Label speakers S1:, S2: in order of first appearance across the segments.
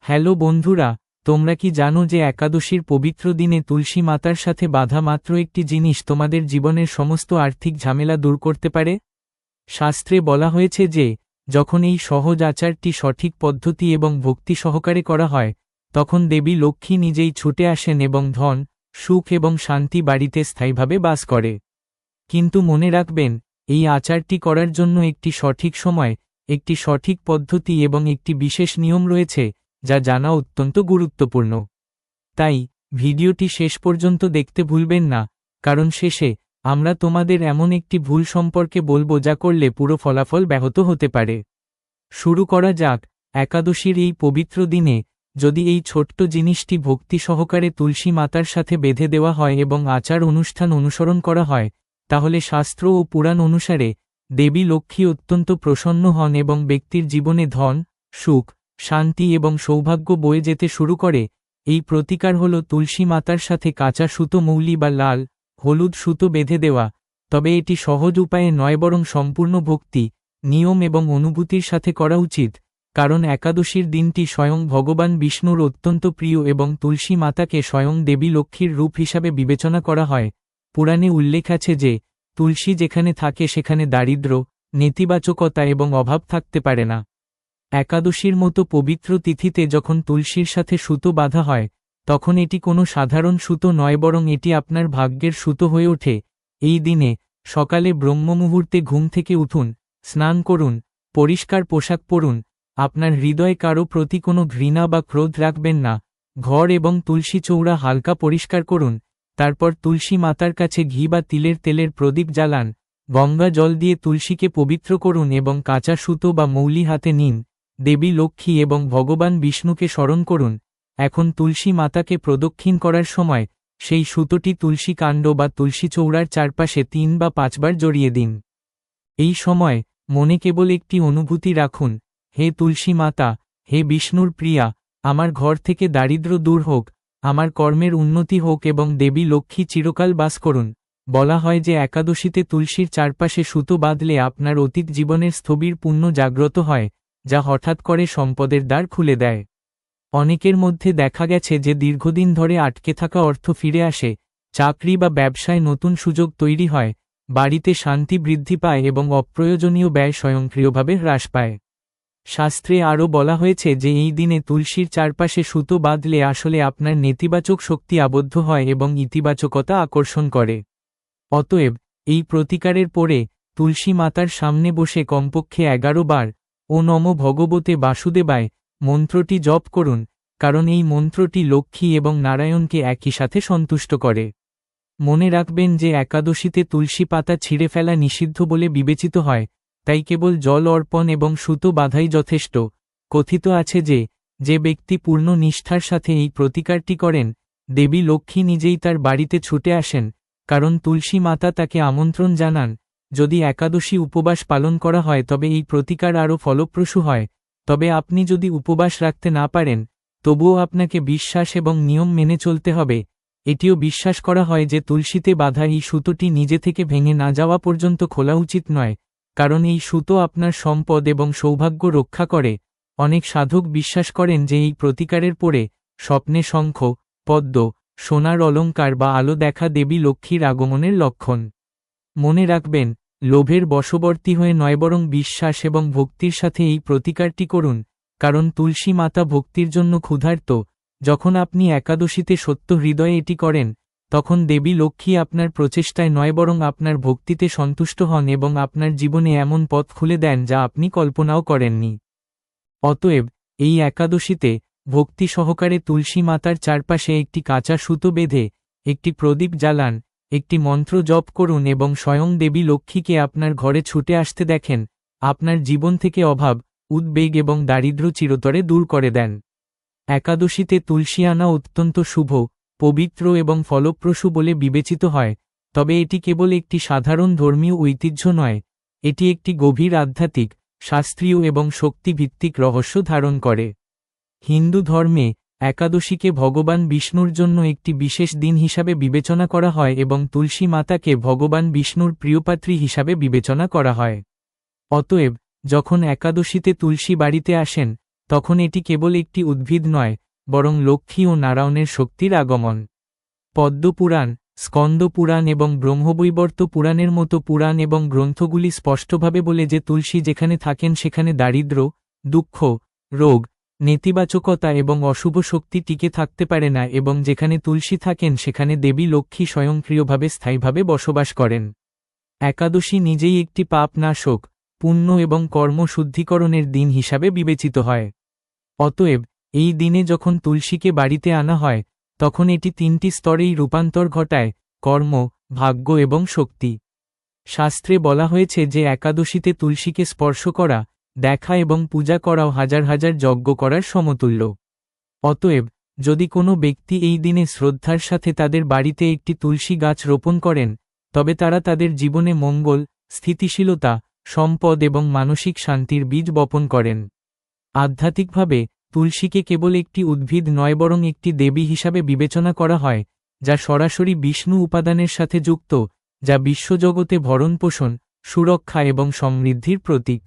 S1: Hello বন্ধুরা, তোমরা কি জানো যে একাদশীর পবিত্র দিনে তুলসী মাতার সাথে বাঁধা মাত্র একটি জিনিস তোমাদের জীবনের সমস্ত আর্থিক ঝামেলা দূর করতে পারে? শাস্ত্রে বলা হয়েছে যে, যখন এই সহজ আচারটি সঠিক পদ্ধতি এবং ভক্তি সহকারে করা হয়, তখন দেবী লক্ষ্মী নিজেই ছুটে আসেন এবং ধন, সুখ এবং শান্তি বাড়িতে স্থায়ীভাবে বাস করে। কিন্তু মনে রাখবেন, এই আচারটি করার জন্য একটি সঠিক সময়, একটি সঠিক পদ্ধতি এবং একটি বিশেষ নিয়ম রয়েছে, যা জানা অত্যন্ত গুরুত্বপূর্ণ। তাই ভিডিওটি শেষ পর্যন্ত দেখতে ভুলবেন না, কারণ শেষে আমরা তোমাদের এমন একটি ভুল সম্পর্কে বলবো যা করলে পুরো ফলাফল ব্যাহত হতে পারে। শুরু করা যাক। একাদশীর এই পবিত্র দিনে যদি এই ছোট্ট জিনিসটি ভক্তি সহকারে তুলসী মাতার সাথে বেঁধে দেওয়া হয় এবং আচার অনুষ্ঠান অনুসরণ করা হয়, তাহলে শাস্ত্র ও পুরাণ অনুসারে দেবী লক্ষ্মী অত্যন্ত প্রসন্ন হন এবং ব্যক্তির জীবনে ধন, সুখ, শান্তি এবং সৌভাগ্য বয়ে যেতে শুরু করে। এই প্রতিকার হল তুলসী মাতার সাথে কাঁচা সুতো মৌলি বা লাল, হলুদ সুতো বেঁধে দেওয়া। তবে এটি সহজ উপায়ে নয়, বরং সম্পূর্ণ ভক্তি, নিয়ম এবং অনুভূতির সাথে করা উচিত, কারণ একাদশীর দিনটি স্বয়ং ভগবান বিষ্ণুর অত্যন্ত প্রিয় এবং তুলসী মাতাকে স্বয়ং দেবী লক্ষ্মীর রূপ হিসাবে বিবেচনা করা হয়। পুরাণে উল্লেখ আছে যে, তুলসী যেখানে থাকে সেখানে দারিদ্র্য, নেতিবাচকতা এবং অভাব থাকতে পারে না। একাদশীর মতো পবিত্র তিথিতে যখন তুলসীর সাথে সুতো বাঁধা হয়, তখন এটি কোনো সাধারণ সুতো নয়, বরং এটি আপনার ভাগ্যের সুতো হয়ে ওঠে। এই দিনে সকালে ব্রহ্মমুহূর্তে ঘুম থেকে উঠুন, স্নান করুন, পরিষ্কার পোশাক পরুন। আপনার হৃদয়ে কারো প্রতি কোনো ঘৃণা বা ক্রোধ রাখবেন না। ঘর এবং তুলসী চৌড়া হালকা পরিষ্কার করুন। তারপর তুলসী মাতার কাছে ঘি বা তিলের তেলের প্রদীপ জ্বালান। গঙ্গা জল দিয়ে তুলসীকে পবিত্র করুন এবং কাঁচা সুতো বা মৌলি হাতে নিন। দেবী লক্ষ্মী এবং ভগবান বিষ্ণুকে স্মরণ করুন। এখন তুলসী মাতাকে প্রদক্ষিণ করার সময় সেই সুতোটি তুলসী কাণ্ড বা তুলসী চৌড়ার চারপাশে 3 বা 5 বার জড়িয়ে দিন। এই সময় মনে কেবল একটি অনুভূতি রাখুন, হে তুলসী মাতা, হে বিষ্ণুর প্রিয়া, আমার ঘর থেকে দারিদ্র্য দূর হোক, আমার কর্মের উন্নতি হোক এবং দেবী লক্ষ্মী চিরকাল বাস করুন। বলা হয় যে একাদশীতে তুলসীর চারপাশে সুতো বাঁধলে আপনার অতীত জীবনের স্থবির পুণ্য জাগ্রত হয়, যা হঠাৎ করে সম্পদের দ্বার খুলে দেয়। অনেকের মধ্যে দেখা গেছে যে দীর্ঘদিন ধরে আটকে থাকা অর্থ ফিরে আসে, চাকরি বা ব্যবসায় নতুন সুযোগ তৈরি হয়, বাড়িতে শান্তি বৃদ্ধি পায় এবং অপ্রয়োজনীয় ব্যয় স্বয়ংক্রিয়ভাবে হ্রাস পায়। শাস্ত্রে আরও বলা হয়েছে যে এই দিনে তুলসীর চারপাশে সুতো বাঁধলে আসলে আপনার নেতিবাচক শক্তি আবদ্ধ হয় এবং ইতিবাচকতা আকর্ষণ করে। অতএব এই প্রতিকারের পরে তুলসী মাতার সামনে বসে কমপক্ষে 11 বার ও নমো ভগবতে বাসুদেবায় মন্ত্রটি জপ করুন, কারণ এই মন্ত্রটি লক্ষ্মী এবং নারায়ণকে একই সাথে সন্তুষ্ট করে। মনে রাখবেন যে একাদশীতে তুলসী পাতা ছিঁড়ে ফেলা নিষিদ্ধ বলে বিবেচিত হয়, তাই কেবল জল অর্পণ এবং সুতো বাঁধাই যথেষ্ট। কথিত আছে যে, যে ব্যক্তি পূর্ণ নিষ্ঠার সাথে এই প্রতিকারটি করেন, দেবী লক্ষ্মী নিজেই তার বাড়িতে ছুটে আসেন, কারণ তুলসী মাতা তাকে আমন্ত্রণ জানান। যদি একাদশী উপবাস পালন করা হয় তবে এই প্রতিকার আরও ফলপ্রসূ হয়। তবে আপনি যদি উপবাস রাখতে না পারেন, তবুও আপনাকে বিশ্বাস এবং নিয়ম মেনে চলতে হবে। এটিও বিশ্বাস করা হয় যে তুলসীতে বাঁধা এই সুতোটি নিজে থেকে ভেঙে না যাওয়া পর্যন্ত খোলা উচিত নয়, কারণ এই সুতো আপনার সম্পদ এবং সৌভাগ্য রক্ষা করে। অনেক সাধক বিশ্বাস করেন যে এই প্রতিকারের পরে স্বপ্নে শঙ্খ, পদ্ম, সোনার অলঙ্কার বা আলো দেখা দেবী লক্ষ্মীর আগমনের লক্ষণ। মনে রাখবেন, লোভের বশবর্তী হয়ে নয়, বরং বিশ্বাস এবং ভক্তির সাথে এই প্রতিকারটি করুন, কারণ তুলসী মাতা ভক্তির জন্য ক্ষুধার্ত। যখন আপনি একাদশীতে সত্য হৃদয়ে এটি করেন, তখন দেবী লক্ষ্মী আপনার প্রচেষ্টায় নয়, বরং আপনার ভক্তিতে সন্তুষ্ট হন এবং আপনার জীবনে এমন পথ খুলে দেন যা আপনি কল্পনাও করেননি। অতএব এই একাদশীতে ভক্তি সহকারে তুলসী মাতার চারপাশে একটি কাঁচা সুতো বেঁধে একটি প্রদীপ জ্বালান, একটি মন্ত্র জপ করুন এবং স্বয়ং দেবী লক্ষ্মীকে আপনার ঘরে ছুটে আসতে দেখেন। আপনার জীবন থেকে অভাব, উদ্বেগ এবং দারিদ্র্য চিরতরে দূর করে দেন। একাদশীতে তুলসী আনা অত্যন্ত শুভ, পবিত্র এবং ফলপ্রসূ বলে বিবেচিত হয়। তবে এটি কেবল একটি সাধারণ ধর্মীয় ঐতিহ্য নয়, এটি একটি গভীর আধ্যাত্মিক, শাস্ত্রীয় এবং শক্তিভিত্তিক রহস্য ধারণ করে। হিন্দু ধর্মে একাদশীকে ভগবান বিষ্ণুর জন্য একটি বিশেষ দিন হিসাবে বিবেচনা করা হয় এবং তুলসী মাতাকে ভগবান বিষ্ণুর প্রিয়পাত্রী হিসাবে বিবেচনা করা হয়। অতএব যখন একাদশীতে তুলসী বাড়িতে আসেন, তখন এটি কেবল একটি উদ্ভিদ নয়, বরং লক্ষ্মী ও নারায়ণের শক্তির আগমন। পদ্মপুরাণ, স্কন্দ পুরাণ এবং ব্রহ্মবৈবর্ত পুরাণের মতো পুরাণ এবং গ্রন্থগুলি স্পষ্টভাবে বলে যে তুলসী যেখানে থাকেন সেখানে দারিদ্র্য, দুঃখ, রোগ, নেতিবাচকতা এবং অশুভ শক্তি টিকে থাকতে পারে না এবং যেখানে তুলসী থাকেন সেখানে দেবী লক্ষ্মী স্বয়ংক্রিয়ভাবে স্থায়ীভাবে বসবাস করেন। একাদশী নিজেই একটি পাপ নাশক, পুণ্য এবং কর্ম শুদ্ধিকরণের দিন হিসাবে বিবেচিত হয়। অতএব এই দিনে যখন তুলসীকে বাড়িতে আনা হয় তখন এটি 3টি স্তরেই রূপান্তর ঘটায়: কর্ম, ভাগ্য এবং শক্তি। শাস্ত্রে বলা হয়েছে যে একাদশীতে তুলসীকে স্পর্শ করা, দেখা এবং পূজা করাও হাজার হাজার যজ্ঞ করার সমতুল্য। অতএব যদি কোনো ব্যক্তি এই দিনে শ্রদ্ধার সাথে তাদের বাড়িতে একটি তুলসী গাছ রোপণ করেন, তবে তারা তাদের জীবনে মঙ্গল, স্থিতিশীলতা, সম্পদ এবং মানসিক শান্তির বীজ বপন করেন। আধ্যাত্মিকভাবে তুলসীকে কেবল একটি উদ্ভিদ নয় বরং একটি দেবী হিসাবে বিবেচনা করা হয়, যা সরাসরি বিষ্ণু উপাদানের সাথে যুক্ত, যা বিশ্বজগতে ভরণপোষণ, সুরক্ষা এবং সমৃদ্ধির প্রতীক।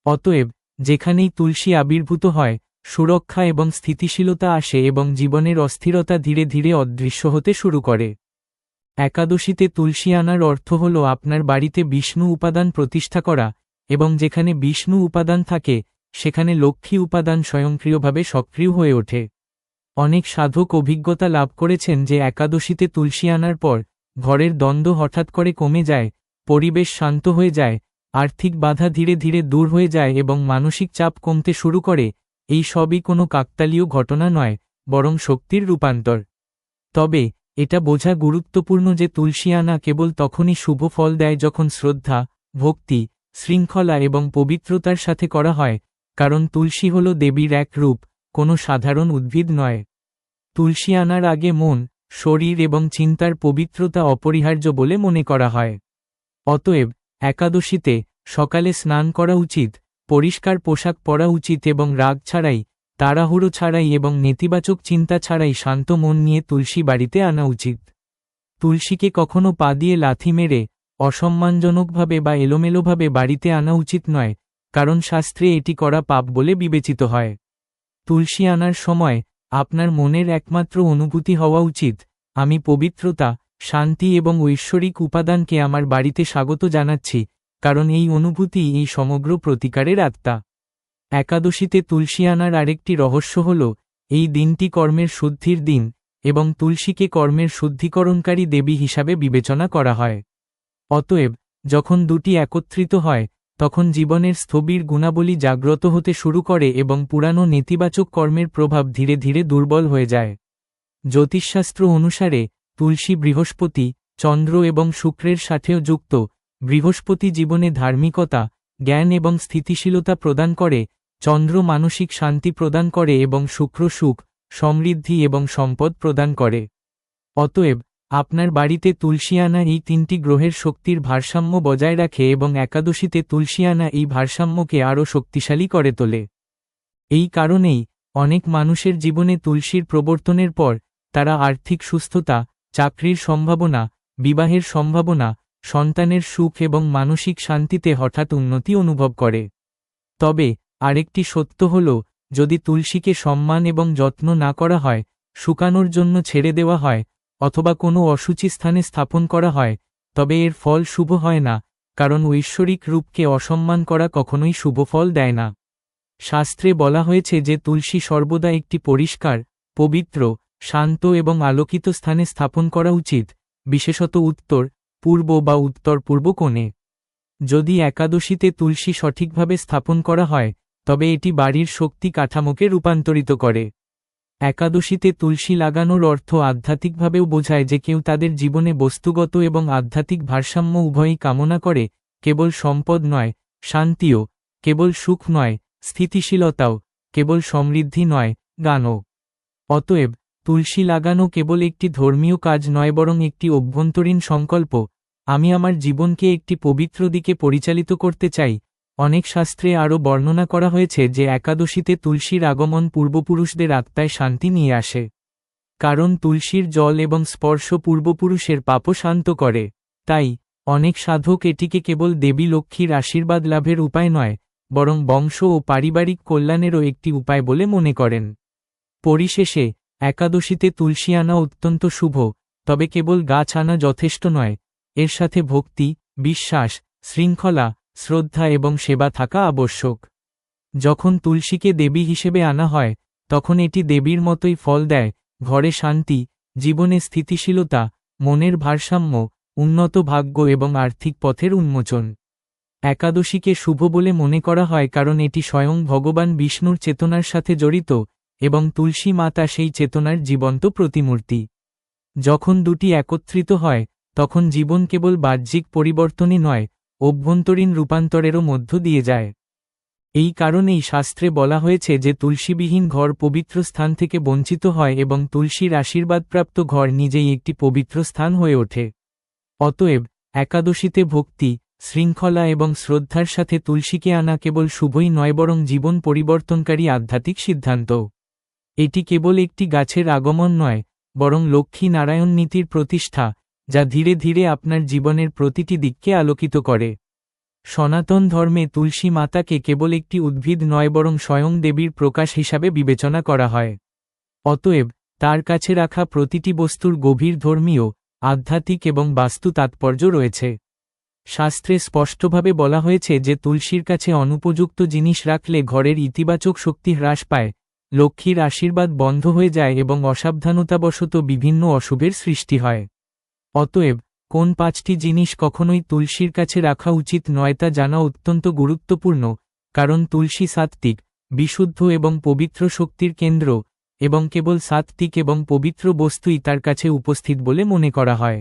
S1: অতএব যেখানেই তুলসী আবির্ভূত হয়, সুরক্ষা এবং স্থিতিশীলতা আসে এবং জীবনের অস্থিরতা ধীরে ধীরে অদৃশ্য হতে শুরু করে। একাদশীতে তুলসী আনার অর্থ হল আপনার বাড়িতে বিষ্ণু উপাদান প্রতিষ্ঠা করা, এবং যেখানে বিষ্ণু উপাদান থাকে সেখানে লক্ষ্মী উপাদান স্বয়ংক্রিয়ভাবে সক্রিয় হয়ে ওঠে। অনেক সাধক অভিজ্ঞতা লাভ করেছেন যে একাদশীতে তুলসী আনার পর ঘরের দ্বন্দ্ব হঠাৎ করে কমে যায়, পরিবেশ শান্ত হয়ে যায়, আর্থিক বাধা ধীরে ধীরে দূর হয়ে যায় এবং মানসিক চাপ কমতে শুরু করে। এই সবই কোনো কাকতালীয় ঘটনা নয়, বরং শক্তির রূপান্তর। তবে এটা বোঝা গুরুত্বপূর্ণ যে তুলসী আনা কেবল তখনই শুভ ফল দেয় যখন শ্রদ্ধা, ভক্তি, শৃঙ্খলা এবং পবিত্রতার সাথে করা হয়, কারণ তুলসী হল দেবীর এক রূপ, কোনো সাধারণ উদ্ভিদ নয়। তুলসী আনার আগে মন, শরীর এবং চিন্তার পবিত্রতা অপরিহার্য বলে মনে করা হয়। অতএব একাদশীতে সকালে স্নান করা উচিত, পরিষ্কার পোশাক পরা উচিত এবং রাগ ছাড়াই, তাড়াহুড়ো ছাড়াই এবং নেতিবাচক চিন্তা ছাড়াই শান্ত মন নিয়ে তুলসী বাড়িতে আনা উচিত। তুলসীকে কখনো পা দিয়ে লাথি মেরে, অসম্মানজনকভাবে বা এলোমেলোভাবে বাড়িতে আনা উচিত নয়, কারণ শাস্ত্রে এটি করা পাপ বলে বিবেচিত হয়। তুলসী আনার সময় আপনার মনের একমাত্র অনুভূতি হওয়া উচিত, আমি পবিত্রতা, শান্তি এবং ঐশ্বরিক উপাদানকে আমার বাড়িতে স্বাগত জানাচ্ছি, কারণ এই অনুভূতি এই সমগ্র প্রতিকারের আত্মা। একাদশীতে তুলসী আনার আরেকটি রহস্য হল, এই দিনটি কর্মের শুদ্ধির দিন, এবং তুলসীকে কর্মের শুদ্ধিকরণকারী দেবী হিসাবে বিবেচনা করা হয়। অতএব যখন দুটি একত্রিত হয় তখন জীবনের স্থবির গুণাবলী জাগ্রত হতে শুরু করে এবং পুরানো নেতিবাচক কর্মের প্রভাব ধীরে ধীরে দুর্বল হয়ে যায়। জ্যোতিষশাস্ত্র অনুসারে তুলসী বৃহস্পতি, চন্দ্র এবং শুক্রের সাথেও যুক্ত। বৃহস্পতি জীবনে ধার্মিকতা, জ্ঞান এবং স্থিতিশীলতা প্রদান করে, চন্দ্র মানসিক শান্তি প্রদান করে এবং শুক্র সুখ, সমৃদ্ধি এবং সম্পদ প্রদান করে। অতএব আপনার বাড়িতে তুলসী আনা এই 3টি গ্রহের শক্তির ভারসাম্য বজায় রাখে এবং একাদশীতে তুলসী আনা এই ভারসাম্যকে আরও শক্তিশালী করে তোলে। এই কারণেই অনেক মানুষের জীবনে তুলসীর প্রবর্তনের পর তারা আর্থিক সুস্থতা, চাকরির সম্ভাবনা, বিবাহের সম্ভাবনা, সন্তানের সুখ এবং মানসিক শান্তিতে হঠাৎ উন্নতি অনুভব করে। তবে আরেকটি সত্য হল, যদি তুলসীকে সম্মান এবং যত্ন না করা হয়, শুকানোর জন্য ছেড়ে দেওয়া হয়, অথবা কোনো অশুচি স্থানে স্থাপন করা হয়, তবে এর ফল শুভ হয় না, কারণ ঐশ্বরিক রূপকে অসম্মান করা কখনোই শুভ ফল দেয় না। শাস্ত্রে বলা হয়েছে যে তুলসী সর্বদা একটি পরিষ্কার, পবিত্র, শান্ত এবং আলোকিত স্থানে স্থাপন করা উচিত, বিশেষত উত্তর, পূর্ব বা উত্তর পূর্ব কোণে। যদি একাদশীতে তুলসী সঠিকভাবে স্থাপন করা হয়, তবে এটি বাড়ির শক্তি কাঠামোকে রূপান্তরিত করে। একাদশীতে তুলসী লাগানোর অর্থ আধ্যাত্মিকভাবেও বোঝায় যে কেউ তাদের জীবনে বস্তুগত এবং আধ্যাত্মিক ভারসাম্য উভয়ই কামনা করে, কেবল সম্পদ নয়, শান্তিও, কেবল সুখ নয়, স্থিতিশীলতাও, কেবল সমৃদ্ধি নয়, জ্ঞানও। অতএব তুলসী লাগানো কেবল একটি ধর্মীয় কাজ নয় বরং একটি অভ্যন্তরীণ সংকল্প, আমি আমার জীবনকে একটি পবিত্র দিকে পরিচালিত করতে চাই। অনেক শাস্ত্রে আরও বর্ণনা করা হয়েছে যে একাদশীতে তুলসীর আগমন পূর্বপুরুষদের আত্মায় শান্তি নিয়ে আসে, কারণ তুলসীর জল এবং স্পর্শ পূর্বপুরুষের পাপও শান্ত করে। তাই অনেক সাধক এটিকে কেবল দেবী লক্ষ্মীর আশীর্বাদ লাভের উপায় নয়, বরং বংশ ও পারিবারিক কল্যাণেরও একটি উপায় বলে মনে করেন। পরিশেষে একাদশীতে তুলসী আনা অত্যন্ত শুভ, তবে কেবল গাছ আনা যথেষ্ট নয়, এর সাথে ভক্তি, বিশ্বাস, শৃঙ্খলা, শ্রদ্ধা এবং সেবা থাকা আবশ্যক। যখন তুলসীকে দেবী হিসেবে আনা হয়, তখন এটি দেবীর মতোই ফল দেয়, ঘরে শান্তি, জীবনে স্থিতিশীলতা, মনের ভারসাম্য, উন্নত ভাগ্য এবং আর্থিক পথের উন্মোচন। একাদশীকে শুভ বলে মনে করা হয় কারণ এটি স্বয়ং ভগবান বিষ্ণুর চেতনার সাথে জড়িত, এবং তুলসী মাতা সেই চেতনার জীবন্ত প্রতিমূর্তি। যখন দুটি একত্রিত হয়, তখন জীবন কেবল বাহ্যিক পরিবর্তনই নয়, অভ্যন্তরীণ রূপান্তরেরও মধ্য দিয়ে যায়। এই কারণেই শাস্ত্রে বলা হয়েছে যে তুলসীবিহীন ঘর পবিত্র স্থান থেকে বঞ্চিত হয় এবং তুলসীর আশীর্বাদপ্রাপ্ত ঘর নিজেই একটি পবিত্র স্থান হয়ে ওঠে। অতএব একাদশীতে ভক্তি, শৃঙ্খলা এবং শ্রদ্ধার সাথে তুলসীকে আনা কেবল শুভই নয় বরং জীবন পরিবর্তনকারী আধ্যাত্মিক সিদ্ধান্ত। এটি কেবল একটি গাছের আগমন নয়, বরং লক্ষ্মী নারায়ণ নীতির প্রতিষ্ঠা, যা ধীরে ধীরে আপনার জীবনের প্রতিটি দিককে আলোকিত করে। সনাতন ধর্মে তুলসী মাতাকে কেবল একটি উদ্ভিদ নয় বরং স্বয়ং দেবীর প্রকাশ হিসাবে বিবেচনা করা হয়। অতএব তার কাছে রাখা প্রতিটি বস্তুর গভীর ধর্মীয়, আধ্যাত্মিক এবং বাস্তু তাৎপর্য রয়েছে। শাস্ত্রে স্পষ্টভাবে বলা হয়েছে যে তুলসীর কাছে অনুপযুক্ত জিনিস রাখলে ঘরের ইতিবাচক শক্তি হ্রাস পায়, লক্ষ্মীর আশীর্বাদ বন্ধ হয়ে যায় এবং অসাবধানতাবশত বিভিন্ন অশুভের সৃষ্টি হয়। অতএব কোন 5টি জিনিস কখনোই তুলসীর কাছে রাখা উচিত নয় তা জানা অত্যন্ত গুরুত্বপূর্ণ, কারণ তুলসী সাত্ত্বিক, বিশুদ্ধ এবং পবিত্র শক্তির কেন্দ্র, এবং কেবল সাত্ত্বিক এবং পবিত্র বস্তুই তার কাছে উপস্থিত বলে মনে করা হয়।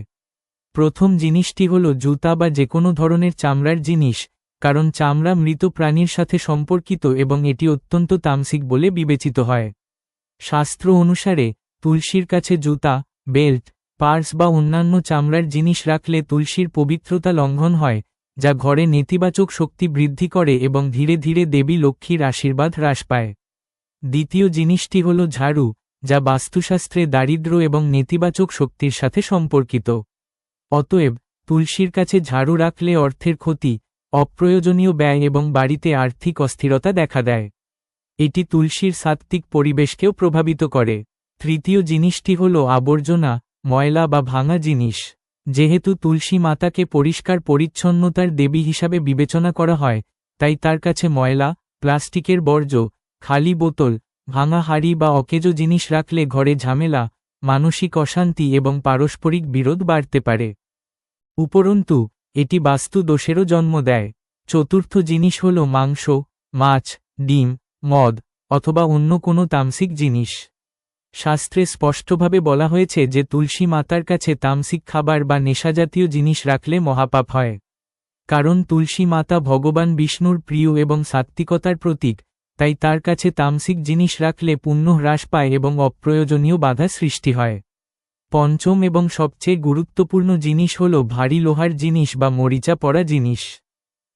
S1: প্রথম জিনিসটি হল জুতা বা যেকোনো ধরনের চামড়ার জিনিস, কারণ চামড়া মৃত প্রাণীর সাথে সম্পর্কিত এবং এটি অত্যন্ত তামসিক বলে বিবেচিত হয়। শাস্ত্র অনুসারে তুলসীর কাছে জুতা, বেল্ট, পার্স বা অন্যান্য চামড়ার জিনিস রাখলে তুলসীর পবিত্রতা লঙ্ঘন হয়, যা ঘরে নেতিবাচক শক্তি বৃদ্ধি করে এবং ধীরে ধীরে দেবী লক্ষ্মীর আশীর্বাদ হ্রাস পায়। দ্বিতীয় জিনিসটি হল ঝাড়ু, যা বাস্তুশাস্ত্রে দারিদ্র্য এবং নেতিবাচক শক্তির সাথে সম্পর্কিত। অতএব তুলসীর কাছে ঝাড়ু রাখলে অর্থের ক্ষতি, অপ্রয়োজনীয় ব্যয় এবং বাড়িতে আর্থিক অস্থিরতা দেখা দেয়। এটি তুলসীর সাত্ত্বিক পরিবেশকেও প্রভাবিত করে। তৃতীয় জিনিসটি হল আবর্জনা, ময়লা বা ভাঙা জিনিস। যেহেতু তুলসী মাতাকে পরিষ্কার পরিচ্ছন্নতার দেবী হিসাবে বিবেচনা করা হয়, তাই তার কাছে ময়লা, প্লাস্টিকের বর্জ্য, খালি বোতল, ভাঙা হাঁড়ি বা অকেজো জিনিস রাখলে ঘরে ঝামেলা, মানসিক অশান্তি এবং পারস্পরিক বিরোধ বাড়তে পারে। উপরন্তু এটি বাস্তু দোষেরও জন্ম দেয়। চতুর্থ জিনিস হল মাংস, মাছ, ডিম, মদ অথবা অন্য কোনো তামসিক জিনিস। শাস্ত্রে স্পষ্টভাবে বলা হয়েছে যে তুলসী মাতার কাছে তামসিক খাবার বা নেশাজাতীয় জিনিস রাখলে মহাপাপ হয়। কারণ তুলসী মাতা ভগবান বিষ্ণুর প্রিয় এবং সাত্ত্বিকতার প্রতীক, তাই তার কাছে তামসিক জিনিস রাখলে পুণ্য হ্রাস পায় এবং অপ্রয়োজনীয় বাধা সৃষ্টি হয়। পঞ্চম এবং সবচেয়ে গুরুত্বপূর্ণ জিনিস হল ভারী লোহার জিনিস বা মরিচা পড়া জিনিস।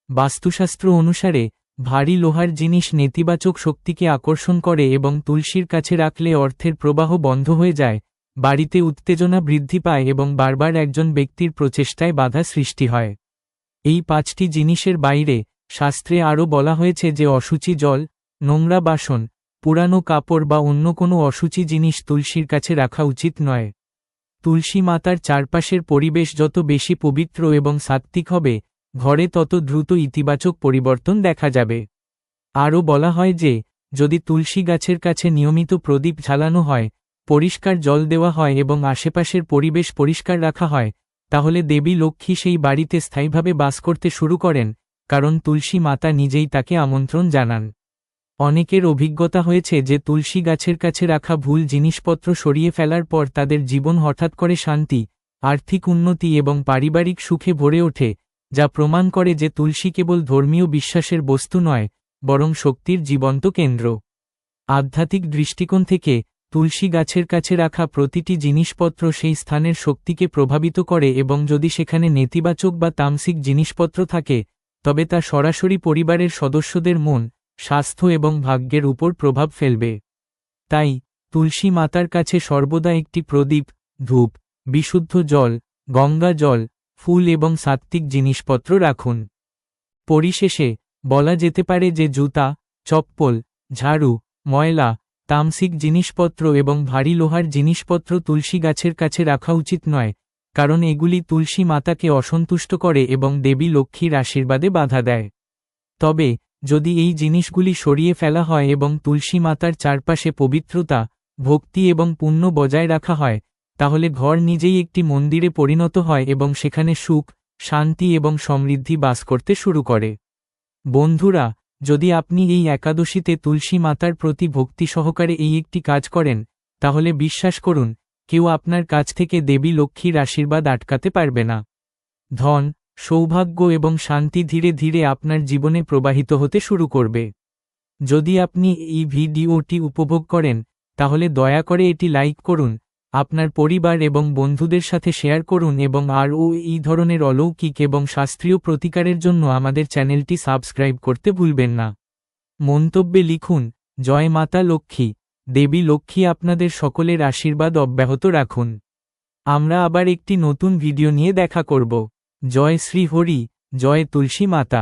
S1: বাস্তুশাস্ত্র অনুসারে ভারী লোহার জিনিস নেতিবাচক শক্তিকে আকর্ষণ করে এবং তুলসীর কাছে রাখলে অর্থের প্রবাহ বন্ধ হয়ে যায়, বাড়িতে উত্তেজনা বৃদ্ধি পায় এবং বারবার একজন ব্যক্তির প্রচেষ্টায় বাধা সৃষ্টি হয়। এই 5টি জিনিসের বাইরে শাস্ত্রে আরও বলা হয়েছে যে অশুচি জল, নোংরা বাসন, পুরানো কাপড় বা অন্য কোনো অশুচি জিনিস তুলসীর কাছে রাখা উচিত নয়। তুলসী মাতার চারপাশের পরিবেশ যত বেশি পবিত্র এবং সাত্ত্বিক হবে, ঘরে তত দ্রুত ইতিবাচক পরিবর্তন দেখা যাবে। আরও বলা হয় যে যদি তুলসী গাছের কাছে নিয়মিত প্রদীপ জ্বালানো হয়, পরিষ্কার জল দেওয়া হয় এবং আশেপাশের পরিবেশ পরিষ্কার রাখা হয়, তাহলে দেবী লক্ষ্মী সেই বাড়িতে স্থায়ীভাবে বাস করতে শুরু করেন, কারণ তুলসী মাতা নিজেই তাকে আমন্ত্রণ জানান। অনেকের অভিজ্ঞতা হয়েছে যে তুলসী গাছের কাছে রাখা ভুল জিনিসপত্র সরিয়ে ফেলার পর তাদের জীবন হঠাৎ করে শান্তি, আর্থিক উন্নতি এবং পারিবারিক সুখে ভরে ওঠে, যা প্রমাণ করে যে তুলসী কেবল ধর্মীয় বিশ্বাসের বস্তু নয়, বরং শক্তির জীবন্ত কেন্দ্র। আধ্যাত্মিক দৃষ্টিকোণ থেকে তুলসী গাছের কাছে রাখা প্রতিটি জিনিসপত্র সেই স্থানের শক্তিকে প্রভাবিত করে এবং যদি সেখানে নেতিবাচক বা তামসিক জিনিসপত্র থাকে, তবে তা সরাসরি পরিবারের সদস্যদের মন, স্বাস্থ্য এবং ভাগ্যের উপর প্রভাব ফেলবে। তাই তুলসী মাতার কাছে সর্বদা একটি প্রদীপ, ধূপ, বিশুদ্ধ জল, গঙ্গা জল, ফুল এবং সাত্ত্বিক জিনিসপত্র রাখুন। পরিশেষে বলা যেতে পারে যে জুতা, চপ্পল, ঝাড়ু, ময়লা, তামসিক জিনিসপত্র এবং ভারী লোহার জিনিসপত্র তুলসী গাছের কাছে রাখা উচিত নয়, কারণ এগুলি তুলসী মাতাকে অসন্তুষ্ট করে এবং দেবী লক্ষ্মীর আশীর্বাদে বাধা দেয়। তবে যদি এই জিনিসগুলি সরিয়ে ফেলা হয় এবং তুলসী মাতার চারপাশে পবিত্রতা, ভক্তি এবং পুণ্য বজায় রাখা হয়, তাহলে ঘর নিজেই একটি মন্দিরে পরিণত হয় এবং সেখানে সুখ, শান্তি এবং সমৃদ্ধি বাস করতে শুরু করে। বন্ধুরা, যদি আপনি এই একাদশীতে তুলসী মাতার প্রতি ভক্তি সহকারে এই একটি কাজ করেন, তাহলে বিশ্বাস করুন, কেউ আপনার কাছ থেকে দেবী লক্ষ্মীর আশীর্বাদ আটকাতে পারবে না। ধন, সৌভাগ্য এবং শান্তি ধীরে ধীরে আপনার জীবনে প্রবাহিত হতে শুরু করবে। যদি আপনি এই ভিডিওটি উপভোগ করেন, তাহলে দয়া করে এটি লাইক করুন, আপনার পরিবার এবং বন্ধুদের সাথে শেয়ার করুন এবং আরও এই ধরনের অলৌকিক এবং শাস্ত্রীয় প্রতিকারের জন্য আমাদের চ্যানেলটি সাবস্ক্রাইব করতে ভুলবেন না। মন্তব্যে লিখুন, জয় মাতা লক্ষ্মী। দেবী লক্ষ্মী আপনাদের সকলের আশীর্বাদ অব্যাহত রাখুন। আমরা আবার একটি নতুন ভিডিও নিয়ে দেখা করব। জয় শ্রী হরি, জয় তুলসী মাতা।